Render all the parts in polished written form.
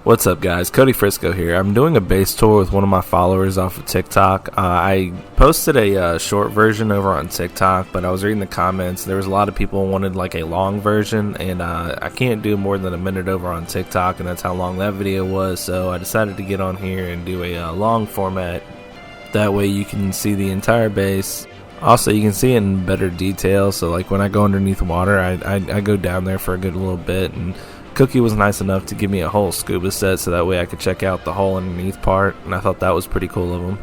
What's up, guys? Cody Frisco here. I'm doing a bass tour with one of my followers off of TikTok. I posted a short version over on TikTok, but I was reading the comments. There was a lot of people who wanted like a long version, and I can't do more than a minute over on TikTok, and that's how long that video was. So I decided to get on here and do a long format. That way you can see the entire bass. Also, you can see it in better detail. So like when I go underneath water, I go down there for a good little bit, and Cookie was nice enough to give me a whole scuba set so that way I could check out the whole underneath part, and I thought that was pretty cool of him.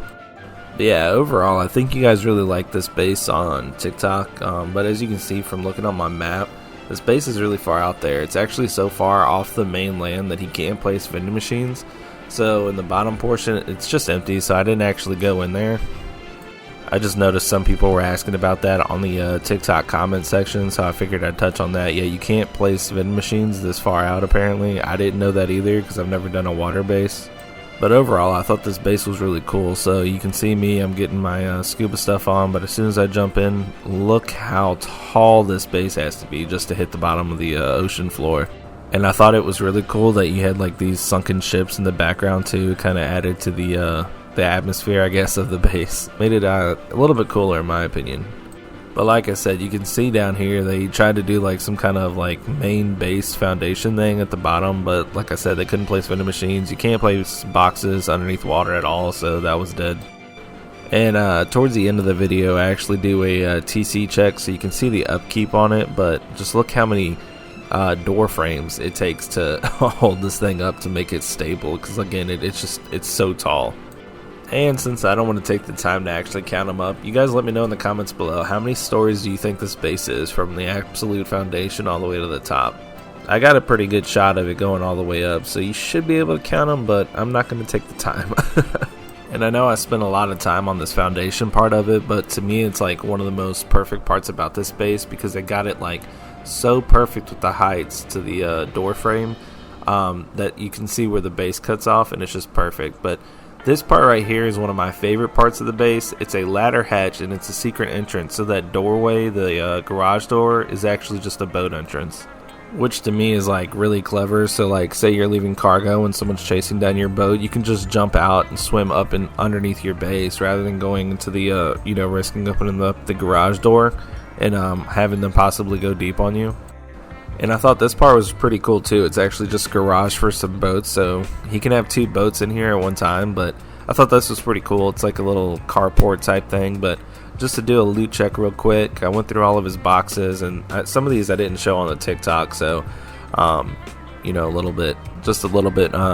But yeah, overall, I think you guys really like this bass on TikTok, but as you can see from looking on my map, this bass is really far out there. It's actually so far off the main land that he can't place vending machines, so in the bottom portion, it's just empty, so I didn't actually go in there. I just noticed some people were asking about that on the TikTok comment section, so I figured I'd touch on that. Yeah, you can't place vending machines this far out, apparently. I didn't know that either because I've never done a water bass. But overall, I thought this bass was really cool. So you can see me, I'm getting my scuba stuff on, but as soon as I jump in, look how tall this bass has to be just to hit the bottom of the ocean floor. And I thought it was really cool that you had like these sunken ships in the background too, kind of added to the atmosphere, I guess, of the bass. Made it a little bit cooler in my opinion. But like I said, you can see down here they tried to do like some kind of like main bass foundation thing at the bottom, but like I said, they couldn't place vending machines. You can't place boxes underneath water at all, so that was dead. And towards the end of the video, I actually do a TC check so you can see the upkeep on it, but just look how many door frames it takes to hold this thing up to make it stable, because again, it's so tall. And since I don't want to take the time to actually count them up, you guys let me know in the comments below, how many stories do you think this bass is from the absolute foundation all the way to the top? I got a pretty good shot of it going all the way up, so you should be able to count them, but I'm not going to take the time. And I know I spent a lot of time on this foundation part of it, but to me it's like one of the most perfect parts about this bass, because they got it like so perfect with the heights to the door frame that you can see where the bass cuts off, and it's just perfect. But this part right here is one of my favorite parts of the bass. It's a ladder hatch, and it's a secret entrance. So that doorway, the garage door, is actually just a boat entrance, which to me is like really clever. So like say you're leaving cargo and someone's chasing down your boat, you can just jump out and swim up and underneath your base rather than going into the risking opening up the garage door and having them possibly go deep on you. And I thought this part was pretty cool too. It's actually just a garage for some boats, so he can have 2 boats in here at one time, but I thought this was pretty cool. It's like a little carport type thing. But just to do a loot check real quick, I went through all of his boxes, and some of these I didn't show on the TikTok, so a little bit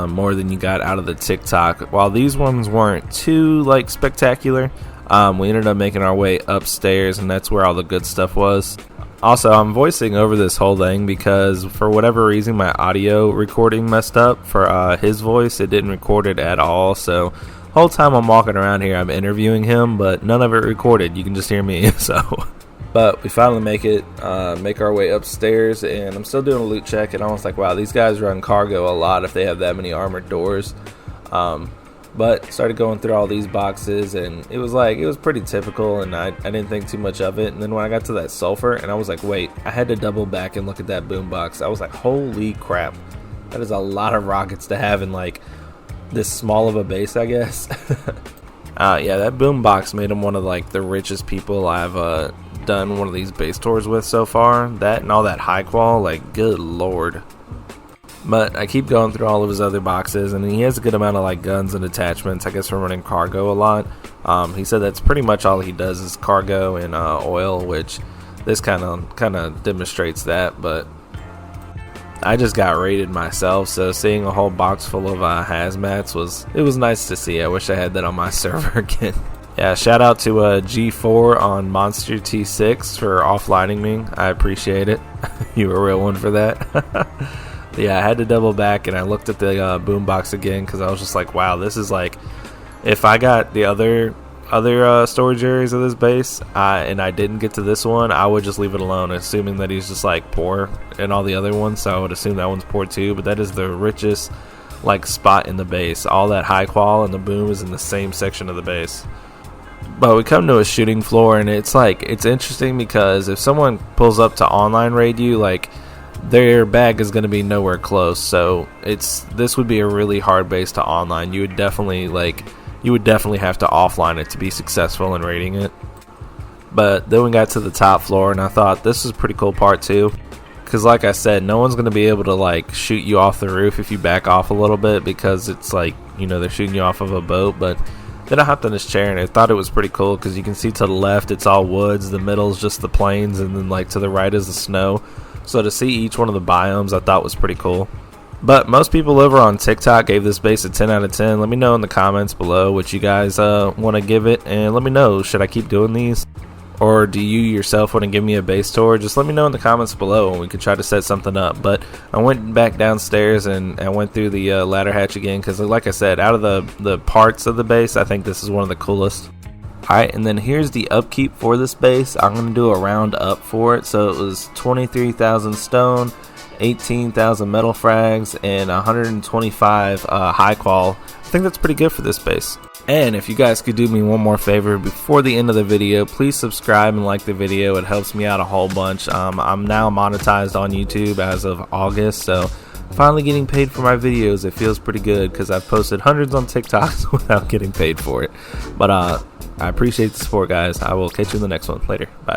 more than you got out of the TikTok. While these ones weren't too like spectacular, we ended up making our way upstairs, and that's where all the good stuff was. Also, I'm voicing over this whole thing because for whatever reason my audio recording messed up for his voice. It didn't record it at all, so the whole time I'm walking around here I'm interviewing him, but none of it recorded. You can just hear me. But we finally make our way upstairs, and I'm still doing a loot check, and I was like, wow, these guys run cargo a lot if they have that many armored doors. But started going through all these boxes, and it was pretty typical, and I didn't think too much of it. And then when I got to that sulfur, and I was like, wait, I had to double back and look at that boombox. I was like, holy crap, that is a lot of rockets to have in like this small of a base, I guess. Yeah, that boombox made him one of like the richest people I've done one of these base tours with so far. That and all that high qual, like, good lord. But I keep going through all of his other boxes, and he has a good amount of like guns and attachments, I guess, from running cargo a lot. He said that's pretty much all he does is cargo and oil, which this kind of demonstrates that. But I just got raided myself, so seeing a whole box full of hazmats was nice to see. I wish I had that on my server again. Yeah, shout out to G4 on Monster T6 for offlining me. I appreciate it. You were a real one for that. Yeah, I had to double back, and I looked at the boombox again because I was just like, wow, this is like, if I got the other storage areas of this base and I didn't get to this one, I would just leave it alone, assuming that he's just like poor in all the other ones. So I would assume that one's poor too, but that is the richest like spot in the base. All that high qual and the boom is in the same section of the base. But we come to a shooting floor, and it's interesting because if someone pulls up to online raid you, like, their bag is going to be nowhere close. So this would be a really hard base to online. You would definitely have to offline it to be successful in raiding it. But then we got to the top floor, and I thought this is a pretty cool part too, because like I said, no one's going to be able to like shoot you off the roof if you back off a little bit, because it's like, you know, they're shooting you off of a boat. But then I hopped on this chair and I thought it was pretty cool, because you can see to the left it's all woods, the middle is just the plains, and then like to the right is the snow. So to see each one of the biomes I thought was pretty cool. But most people over on TikTok gave this base a 10 out of 10. Let me know in the comments below what you guys want to give it, and let me know, should I keep doing these? Or do you yourself want to give me a base tour? Just let me know in the comments below and we could try to set something up. But I went back downstairs and I went through the ladder hatch again, because like I said, out of the parts of the base, I think this is one of the coolest. Alright, and then here's the upkeep for this base. I'm going to do a round up for it. So it was 23,000 stone, 18,000 metal frags, and 125 high qual. I think that's pretty good for this base. And if you guys could do me one more favor before the end of the video, please subscribe and like the video. It helps me out a whole bunch. I'm now monetized on YouTube as of August, so finally getting paid for my videos. It feels pretty good, because I've posted hundreds on TikToks without getting paid for it. But I appreciate the support, guys. I will catch you in the next one. Later. Bye.